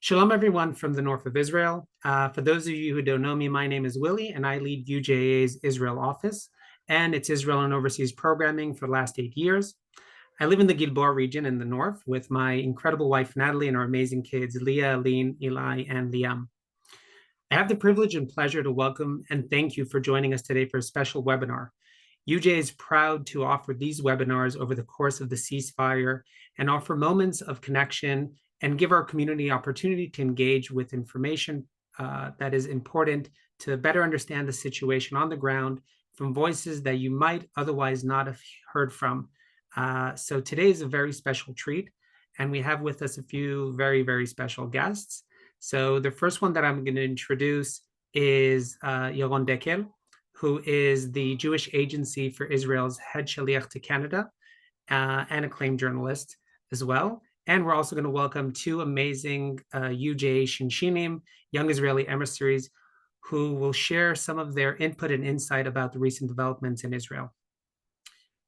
Shalom, everyone from the north of Israel. For those of you who don't know me, my name is Willie, and I lead UJA's Israel office and its Israel and overseas programming for the last 8 years. I live in the Gilboa region in the north with my incredible wife, Natalie, and our amazing kids, Leah, Aline, Eli, and Liam. I have the privilege and pleasure to welcome and thank you for joining us today for a special webinar. UJ is proud to offer these webinars over the course of the ceasefire and offer moments of connection and give our community opportunity to engage with information that is important to better understand the situation on the ground from voices that you might otherwise not have heard from. So today is a very special treat, and we have with us a few very, very special guests. So the first one that I'm going to introduce is Yaron Dekel, who is the Jewish Agency for Israel's head shaliach to Canada and acclaimed journalist as well. And we're also going to welcome two amazing UJ Shinshinim, young Israeli emissaries, who will share some of their input and insight about the recent developments in Israel.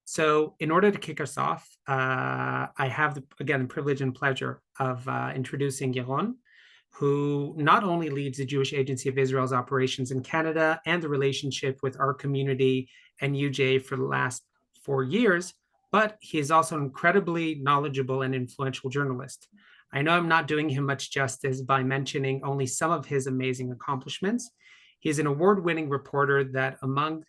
So in order to kick us off, I have, again, the privilege and pleasure of introducing Yaron, who not only leads the Jewish Agency of Israel's operations in Canada and the relationship with our community and UJ for the last 4 years, but he is also an incredibly knowledgeable and influential journalist. I know I'm not doing him much justice by mentioning only some of his amazing accomplishments. He is an award-winning reporter that among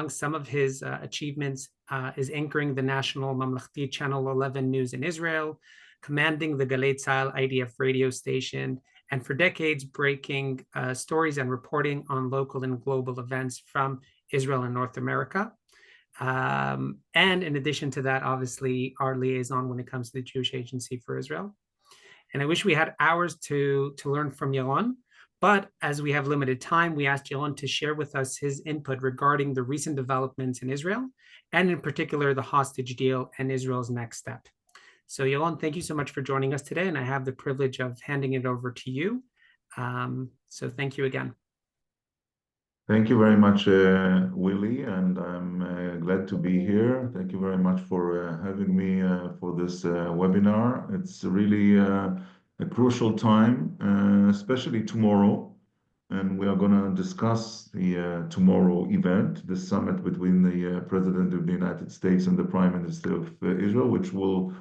some of his achievements is anchoring the national Mamlechti Channel 11 news in Israel, commanding the Galei Tzahal IDF radio station, and for decades breaking stories and reporting on local and global events from Israel and North America. And in addition to that, obviously, our liaison when it comes to the Jewish Agency for Israel. And I wish we had hours to learn from Yaron, but as we have limited time, we asked Yaron to share with us his input regarding the recent developments in Israel, and in particular, the hostage deal and Israel's next step. So Yaron, thank you so much for joining us today, and I have the privilege of handing it over to you. So thank you again. Thank you very much, Willie, and I'm glad to be here. Thank you very much for having me for this webinar. It's really a crucial time, especially tomorrow, and we are going to discuss the tomorrow event, the summit between the President of the United States and the Prime Minister of Israel, which will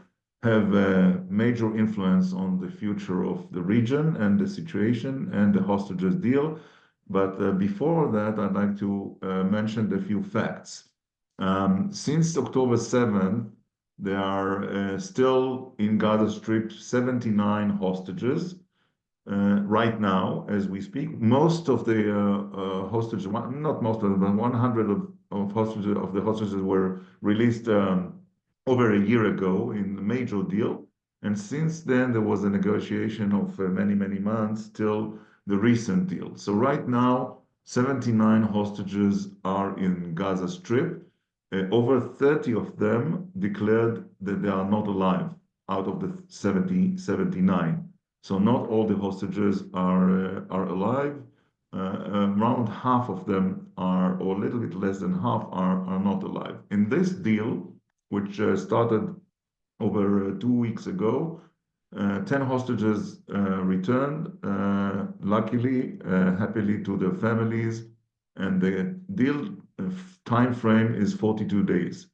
have a major influence on the future of the region and the situation and the hostages deal. But before that, I'd like to mention a few facts. Since October 7th, there are still in Gaza Strip 79 hostages right now as we speak. Most of the hostages, not most of them, but 100 of the hostages were released over a year ago in the major deal. And since then, there was a negotiation of many, many months till the recent deal. So right now, 79 hostages are in Gaza Strip. Over 30 of them declared that they are not alive out of the 79. So not all the hostages are alive. Around half of them are, or a little bit less than half are not alive. In this deal, which started over 2 weeks ago, 10 hostages returned, luckily, happily to their families, and the deal time frame is 42 days.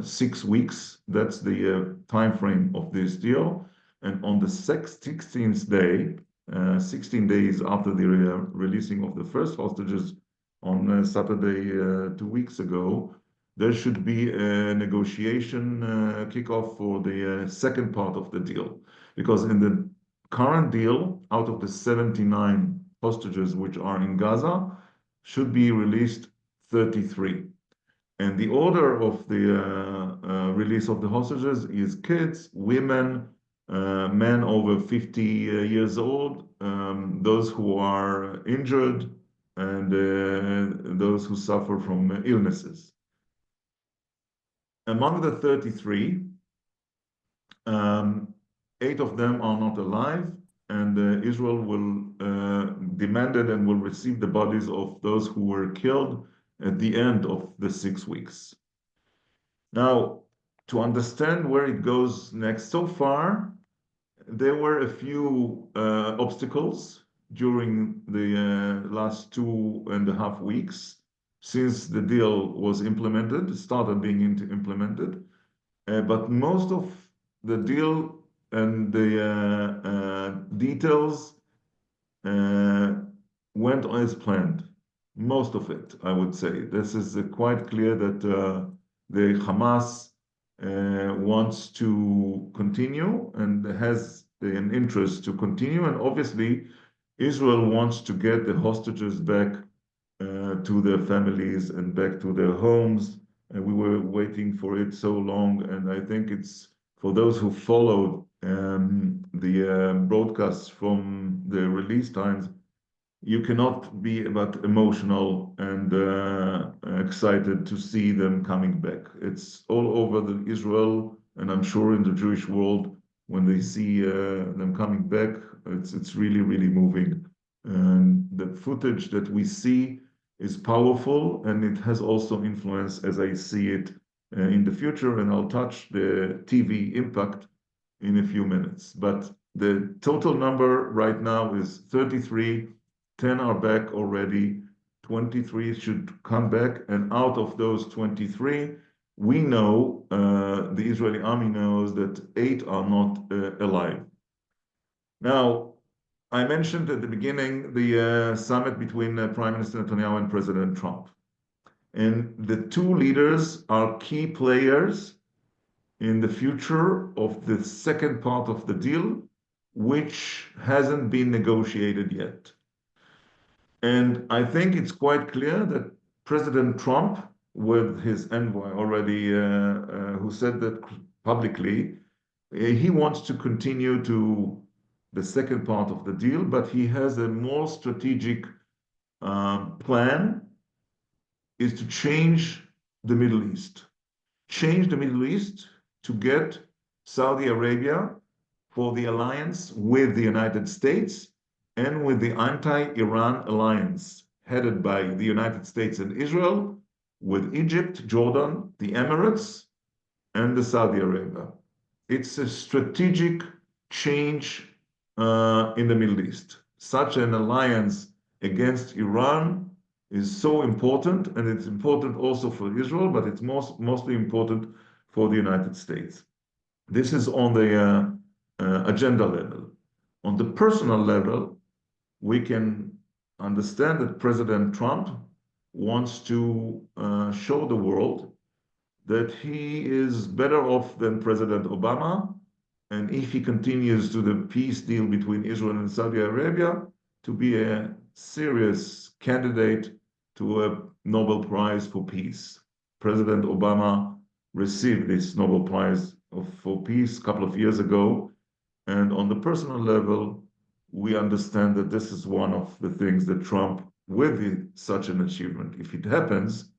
6 weeks, that's the time frame of this deal. And on the 16th day, 16 days after the releasing of the first hostages on Saturday 2 weeks ago, there should be a negotiation kickoff for the second part of the deal. Because in the current deal, out of the 79 hostages which are in Gaza, should be released 33. And the order of the release of the hostages is kids, women, men over 50 years old, those who are injured, and those who suffer from illnesses. Among the 33, 8 of them are not alive, and Israel will demanded and will receive the bodies of those who were killed at the end of the 6 weeks. Now, to understand where it goes next, so far, there were a few obstacles during the last 2.5 weeks since the deal was implemented, started being implemented. But most of the deal and the details went as planned. Most of it, I would say. This is quite clear that the Hamas wants to continue and has an interest to continue. And obviously, Israel wants to get the hostages back to their families and back to their homes. And we were waiting for it so long. And I think it's for those who followed the broadcasts from the release times, you cannot be but emotional and excited to see them coming back. It's all over Israel, and I'm sure in the Jewish world, when they see them coming back, it's really, really moving. And the footage that we see is powerful, and it has also influence as I see it in the future. And I'll touch the TV impact in a few minutes. But the total number right now is 33. 10 are back already. 23 should come back. And out of those 23, we know, the Israeli army knows that 8 are not alive. Now, I mentioned at the beginning the summit between Prime Minister Netanyahu and President Trump. And the two leaders are key players in the future of the second part of the deal, which hasn't been negotiated yet. And I think it's quite clear that President Trump, with his envoy already, who said that publicly, he wants to continue to the second part of the deal, but he has a more strategic plan, is to change the Middle East. Change the Middle East to get Saudi Arabia for the alliance with the United States and with the anti-Iran alliance headed by the United States and Israel, with Egypt, Jordan, the Emirates, and the Saudi Arabia. It's a strategic change in the Middle East. Such an alliance against Iran is so important, and it's important also for Israel, but it's mostly important for the United States. This is on the agenda level. On the personal level, we can understand that President Trump wants to show the world that he is better off than President Obama, and if he continues to the peace deal between Israel and Saudi Arabia, to be a serious candidate to a Nobel Prize for Peace. President Obama received this Nobel Prize for Peace a couple of years ago, and on the personal level, we understand that this is one of the things that Trump, with such an achievement, if it happens,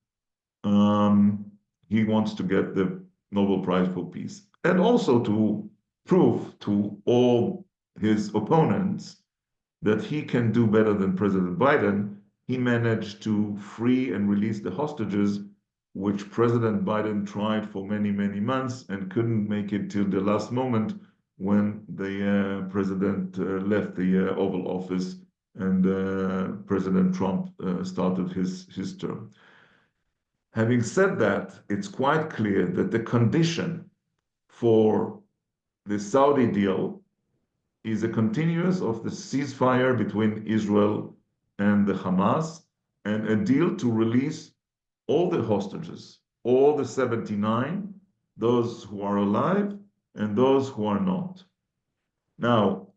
he wants to get the Nobel Prize for Peace. And also to prove to all his opponents that he can do better than President Biden. He managed to free and release the hostages, which President Biden tried for many, many months and couldn't make it till the last moment when the president left the Oval Office and President Trump started his term. Having said that, it's quite clear that the condition for the Saudi deal is a continuance of the ceasefire between Israel and the Hamas, and a deal to release all the hostages, all the 79, those who are alive and those who are not. Now,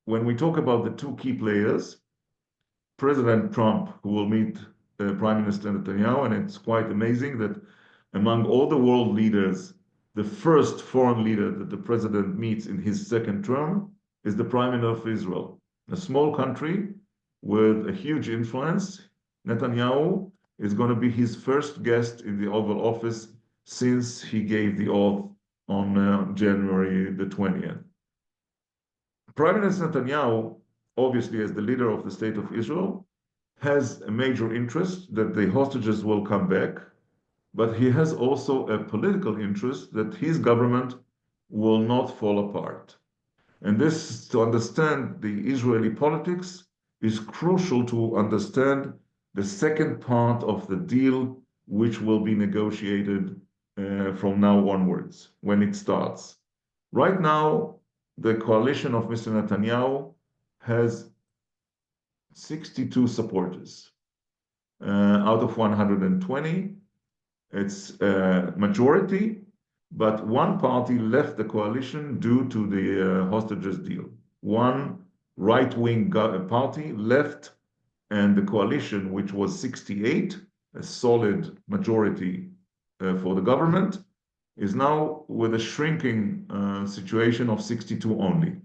when we talk about the two key players, President Trump, who will meet Prime Minister Netanyahu, and it's quite amazing that among all the world leaders, the first foreign leader that the president meets in his second term is the Prime Minister of Israel, a small country with a huge influence. Netanyahu is going to be his first guest in the Oval Office since he gave the oath on January the 20th. Prime Minister Netanyahu, obviously as the leader of the State of Israel, has a major interest that the hostages will come back, but he has also a political interest that his government will not fall apart. And this, to understand the Israeli politics, is crucial to understand the second part of the deal, which will be negotiated from now onwards, when it starts. Right now, the coalition of Mr. Netanyahu has 62 supporters out of 120. It's a majority, but one party left the coalition due to the hostages deal. One right-wing party left, and the coalition, which was 68, a solid majority for the government, is now with a shrinking situation of 62 only.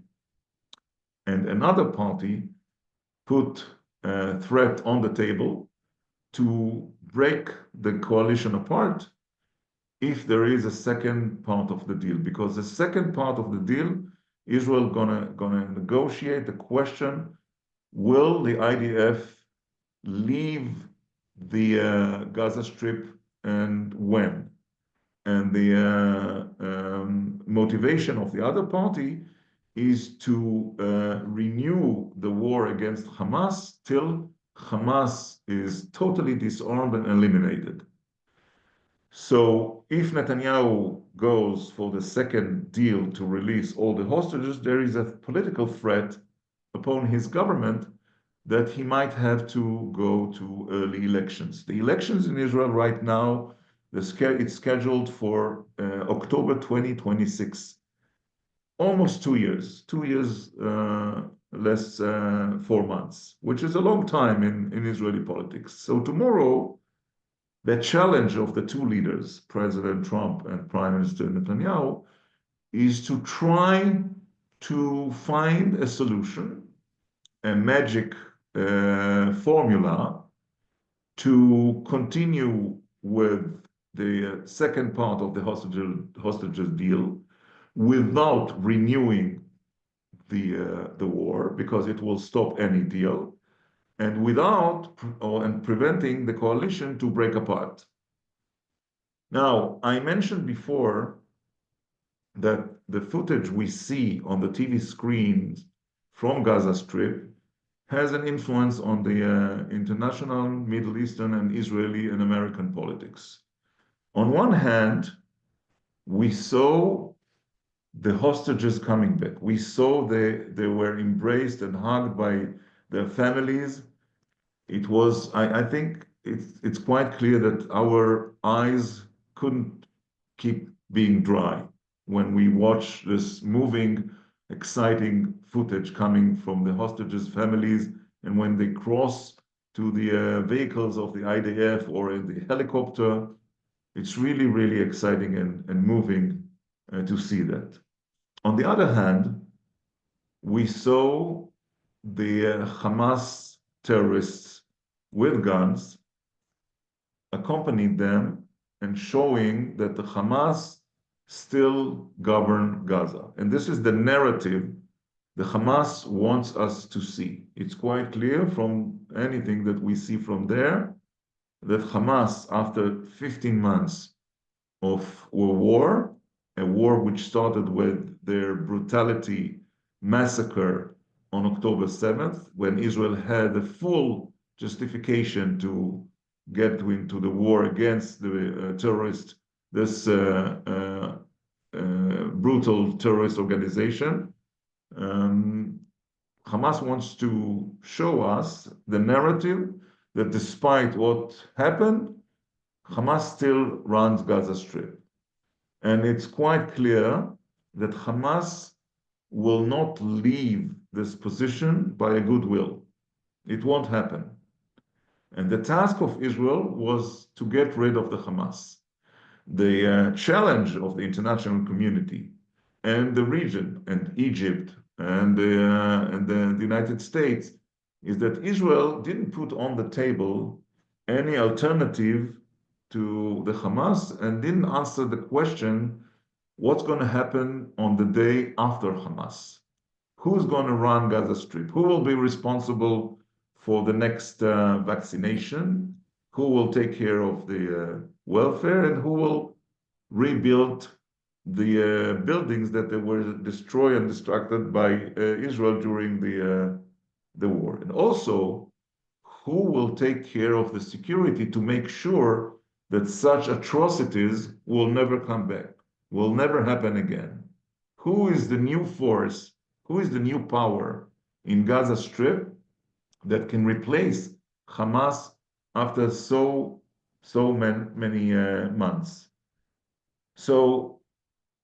And another party put a threat on the table to break the coalition apart if there is a second part of the deal, because the second part of the deal, Israel gonna negotiate the question: will the IDF leave the Gaza Strip, and when? And the motivation of the other party is to renew the war against Hamas till Hamas is totally disarmed and eliminated. So if Netanyahu goes for the second deal to release all the hostages, there is a political threat upon his government that he might have to go to early elections. The elections in Israel right now, it's scheduled for October 2026. Almost 2 years, 2 years less 4 months, which is a long time in Israeli politics. So tomorrow, the challenge of the two leaders, President Trump and Prime Minister Netanyahu, is to try to find a solution, a magic formula to continue with the second part of the hostages deal without renewing the war, because it will stop any deal, and without and preventing the coalition to break apart. Now, I mentioned before that the footage we see on the TV screens from Gaza Strip has an influence on the international, Middle Eastern, and Israeli and American politics. On one hand, we saw the hostages coming back. We saw they were embraced and hugged by their families. It was, I think it's quite clear that our eyes couldn't keep being dry when we watch this moving, exciting footage coming from the hostages' families, and when they cross to the vehicles of the IDF or in the helicopter. It's really, really exciting and moving to see that. On the other hand, we saw the Hamas terrorists with guns accompanied them and showing that the Hamas still govern Gaza. And this is the narrative the Hamas wants us to see. It's quite clear from anything that we see from there that Hamas, after 15 months of war, a war which started with their brutality massacre on October 7th, when Israel had a full justification to get into the war against the terrorist, this brutal terrorist organization. Hamas wants to show us the narrative that despite what happened, Hamas still runs Gaza Strip. And it's quite clear that Hamas will not leave this position by a goodwill. It won't happen. And the task of Israel was to get rid of the Hamas. The challenge of the international community and the region and Egypt and the United States is that Israel didn't put on the table any alternative to the Hamas and didn't answer the question, what's going to happen on the day after Hamas? Who's going to run Gaza Strip? Who will be responsible for the next vaccination? Who will take care of the welfare? And who will rebuild the buildings that they were destroyed and destructed by Israel during the war. And also, who will take care of the security to make sure that such atrocities will never come back, will never happen again? Who is the new force? Who is the new power in Gaza Strip that can replace Hamas after so many months? So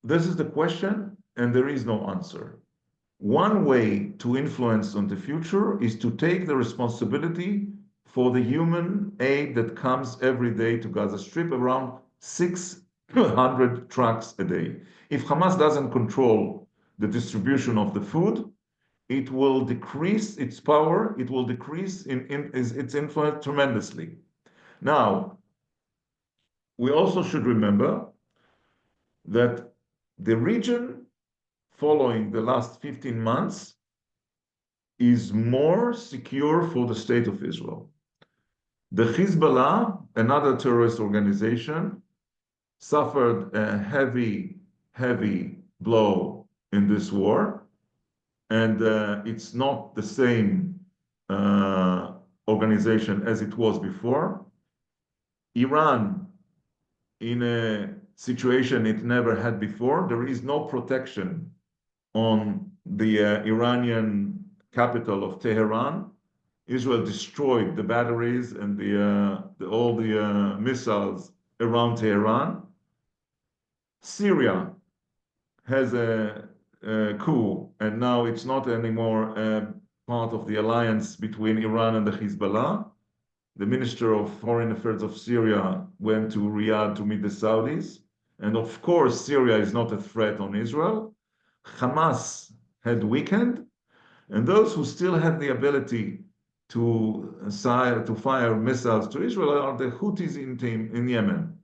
this is the question, and there is no answer. One way to influence on the future is to take the responsibility for the human aid that comes every day to Gaza Strip, around 600 trucks a day. If Hamas doesn't control the distribution of the food, it will decrease its power, it will decrease its influence tremendously. Now, we also should remember that the region following the last 15 months is more secure for the state of Israel. The Hezbollah, another terrorist organization, suffered a heavy blow in this war, and it's not the same organization as it was before. Iran, in a situation it never had before, there is no protection on the Iranian capital of Tehran. Israel destroyed the batteries and all the missiles around Tehran. Syria has a coup, and now it's not anymore part of the alliance between Iran and the Hezbollah. The Minister of Foreign Affairs of Syria went to Riyadh to meet the Saudis. And of course, Syria is not a threat on Israel. Hamas had weakened, and those who still had the ability to fire missiles to Israel are the Houthis in Yemen.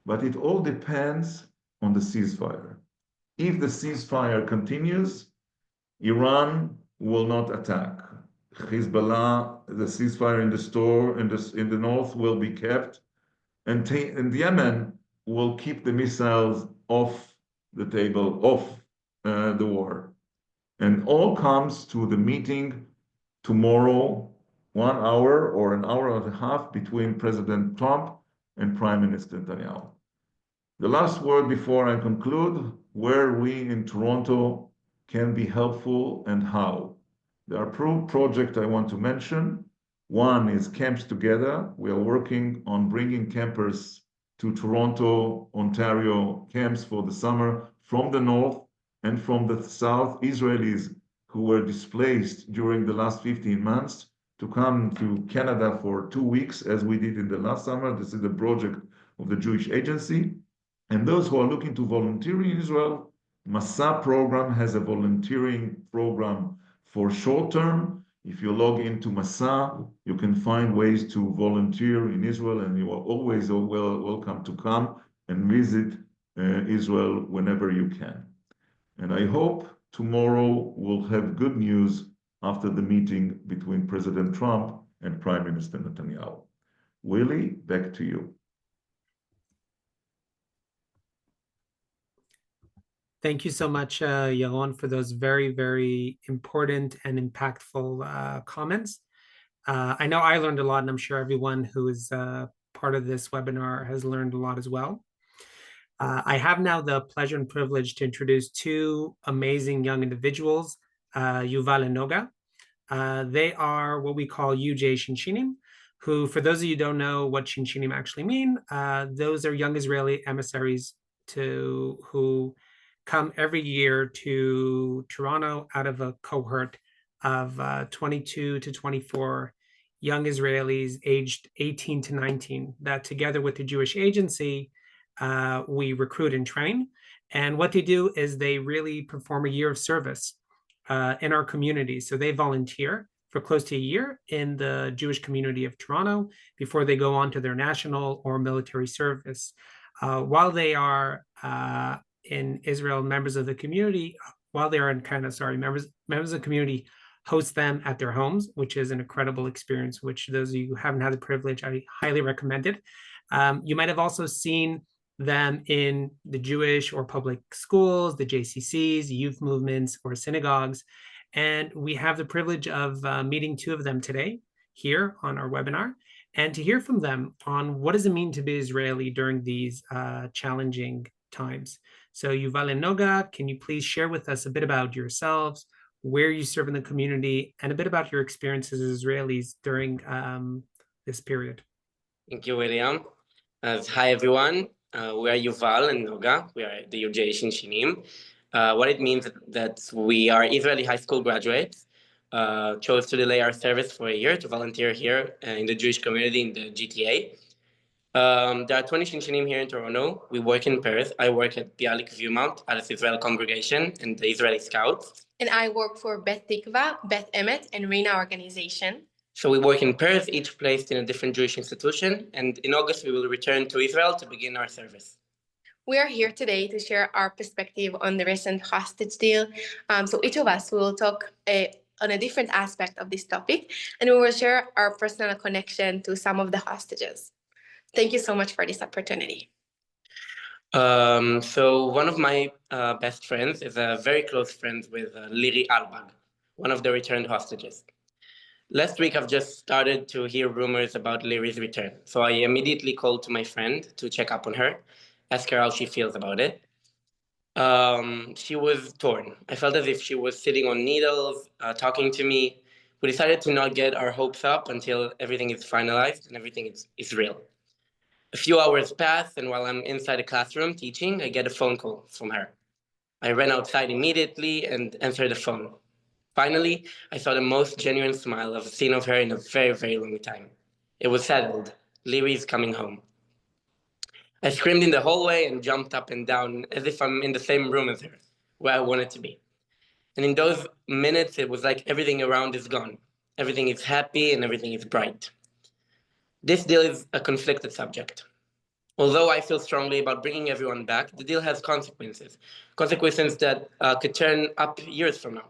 But it all depends on the ceasefire. If the ceasefire continues, Iran will not attack. Hezbollah, the ceasefire in the north will be kept, and Yemen will keep the missiles off the table, off the war. And all comes to the meeting tomorrow, 1 hour or an hour and a half between President Trump and Prime Minister Netanyahu. The last word before I conclude, where we in Toronto can be helpful and how. There are projects I want to mention. One is Camps Together. We are working on bringing campers to Toronto, Ontario, camps for the summer from the north and from the south, Israelis who were displaced during the last 15 months to come to Canada for 2 weeks, as we did in the last summer. This is a project of the Jewish Agency. And those who are looking to volunteer in Israel, Masa program has a volunteering program for short term. If you log into Masa, you can find ways to volunteer in Israel, and you are always welcome to come and visit Israel whenever you can. And I hope tomorrow we'll have good news after the meeting between President Trump and Prime Minister Netanyahu. Willie, back to you. Thank you so much, Yaron, for those very, very important and impactful comments. I know I learned a lot, and I'm sure everyone who is part of this webinar has learned a lot as well. I have now the pleasure and privilege to introduce two amazing young individuals, Yuval and Noga. They are what we call UJ Shinshinim, who, for those of you who don't know what Shinshinim actually mean, those are young Israeli emissaries who come every year to Toronto out of a cohort of 22 to 24 young Israelis aged 18 to 19 that, together with the Jewish Agency, we recruit and train. And what they do is they really perform a year of service in our community. So they volunteer for close to a year in the Jewish community of Toronto before they go on to their national or military service. While they are in Israel, members of the community, while they are in Canada, members of the community host them at their homes, which is an incredible experience, which those of you who haven't had the privilege, I highly recommend it. You might have also seen them in the Jewish or public schools, the JCCs, youth movements, or synagogues. And we have the privilege of meeting two of them today here on our webinar, and to hear from them on what does it mean to be Israeli during these challenging times. So Yuval and Noga, can you please share with us a bit about yourselves, where you serve in the community, and a bit about your experiences as Israelis during this period? Thank you, William. Hi, everyone. We are Yuval and Noga. We are the UJ Shinshinim. What it means that we are Israeli high school graduates, chose to delay our service for a year to volunteer here in the Jewish community in the GTA. There are 20 Shinshinim here in Toronto. We work in Perth. I work at Bialik Viewmount, Alice Israel Congregation, and the Israeli Scouts. And I work for Beth Tikva, Beth Emet, and Rena Organization. So we work in Perth, each placed in a different Jewish institution, and in August we will return to Israel to begin our service. We are here today to share our perspective on the recent hostage deal. So each of us will talk on a different aspect of this topic, and we will share our personal connection to some of the hostages. Thank you so much for this opportunity. So one of my best friends is a very close friend with Liri Albag, one of the returned hostages. Last week, I've just started to hear rumors about Liri's return. So I immediately called to my friend to check up on her, ask her how she feels about it. She was torn. I felt as if she was sitting on needles, talking to me. We decided to not get our hopes up until everything is finalized and everything is real. A few hours pass, and while I'm inside a classroom teaching, I get a phone call from her. I ran outside immediately and answered the phone. Finally, I saw the most genuine smile I've seen of her in a very, very long time. It was settled. Liri's coming home. I screamed in the hallway and jumped up and down as if I'm in the same room as her, where I wanted to be. And in those minutes, it was like everything around is gone. Everything is happy and everything is bright. This deal is a conflicted subject. Although I feel strongly about bringing everyone back, the deal has consequences that could turn up years from now.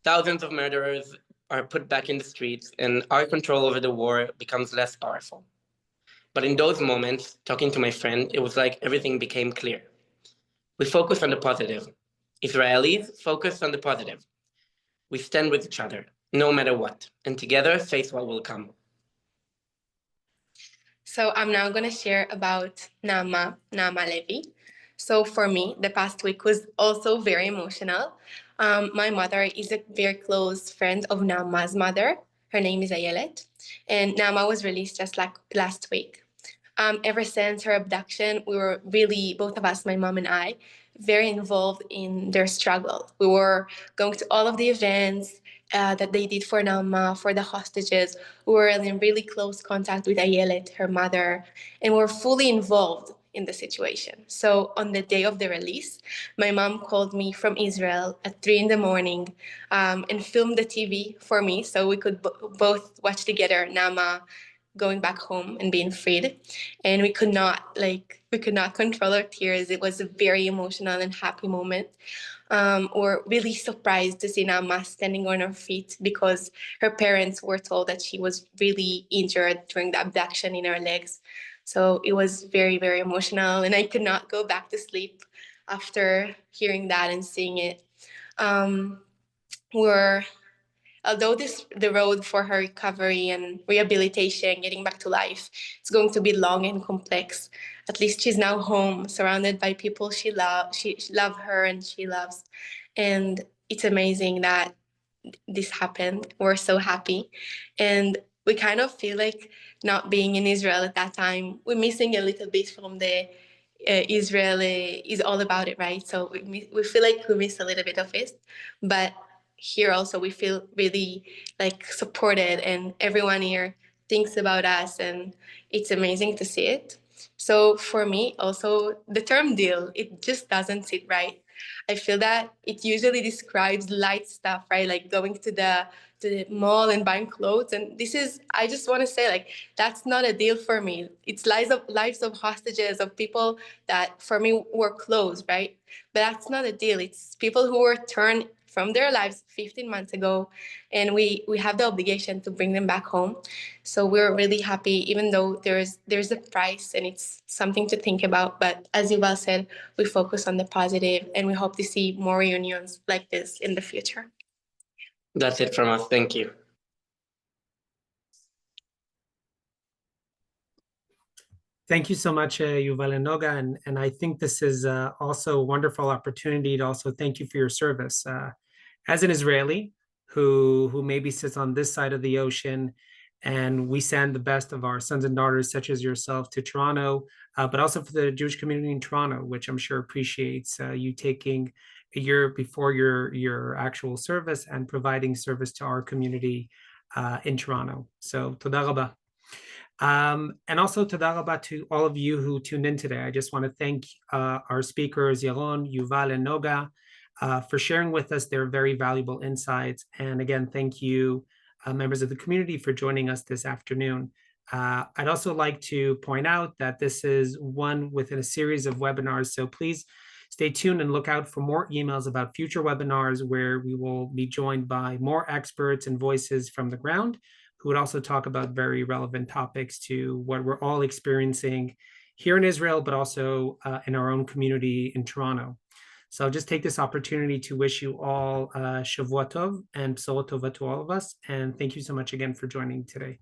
Thousands of murderers are put back in the streets, and our control over the war becomes less powerful. But in those moments, talking to my friend, it was like everything became clear. We focus on the positive. Israelis focus on the positive. We stand with each other, no matter what, and together face what will come. So I'm now going to share about Naama Levy. So for me, the past week was also very emotional. My mother is a very close friend of Naama's mother. Her name is Ayelet, and Naama was released just like last week. Ever since her abduction, we were really, both of us, my mom and I, very involved in their struggle. We were going to all of the events that they did for Naama, for the hostages. We were in really close contact with Ayelet, her mother, and we were fully involved in the situation. So on the day of the release, my mom called me from Israel at 3 a.m. And filmed the TV for me so we could both watch together Naama going back home and being freed. And we could not control our tears. It was a very emotional and happy moment. We're really surprised to see Naama standing on her feet because her parents were told that she was really injured during the abduction in her legs. So it was very, very emotional, and I could not go back to sleep after hearing that and seeing it. Although the road for her recovery and rehabilitation, getting back to life, it's going to be long and complex. At least she's now home, surrounded by people she loves. She love her and she loves, and it's amazing that this happened. We're so happy, and we kind of feel like not being in Israel at that time. We're missing a little bit from the Israel is all about it, right? So we feel like we miss a little bit of it, but here also we feel really like supported, and everyone here thinks about us, and it's amazing to see it. So for me also, the term deal, it just doesn't sit right. I feel that it usually describes light stuff, right? Like going to the mall and buying clothes. And this is, I just want to say, like, that's not a deal for me. It's lives of hostages, of people that for me were close, right? But that's not a deal. It's people who were turned from their lives 15 months ago, and we have the obligation to bring them back home. So we're really happy, even though there's a price and it's something to think about. But as Yuval said, we focus on the positive, and we hope to see more reunions like this in the future. That's it from us. Thank you. Thank you so much, Yuval and Noga. And I think this is also a wonderful opportunity to also thank you for your service. As an Israeli who maybe sits on this side of the ocean, and we send the best of our sons and daughters, such as yourself, to Toronto, but also for the Jewish community in Toronto, which I'm sure appreciates you taking a year before your actual service and providing service to our community in Toronto. So, toda rabah. And also toda rabah to all of you who tuned in today. I just want to thank our speakers, Yaron, Yuval, and Noga, for sharing with us their very valuable insights. And again, thank you, members of the community, for joining us this afternoon. I'd also like to point out that this is one within a series of webinars, so please stay tuned and look out for more emails about future webinars where we will be joined by more experts and voices from the ground who would also talk about very relevant topics to what we're all experiencing here in Israel, but also in our own community in Toronto. So I'll just take this opportunity to wish you all Shavua Tov and Bsorot Tova to all of us. And thank you so much again for joining today.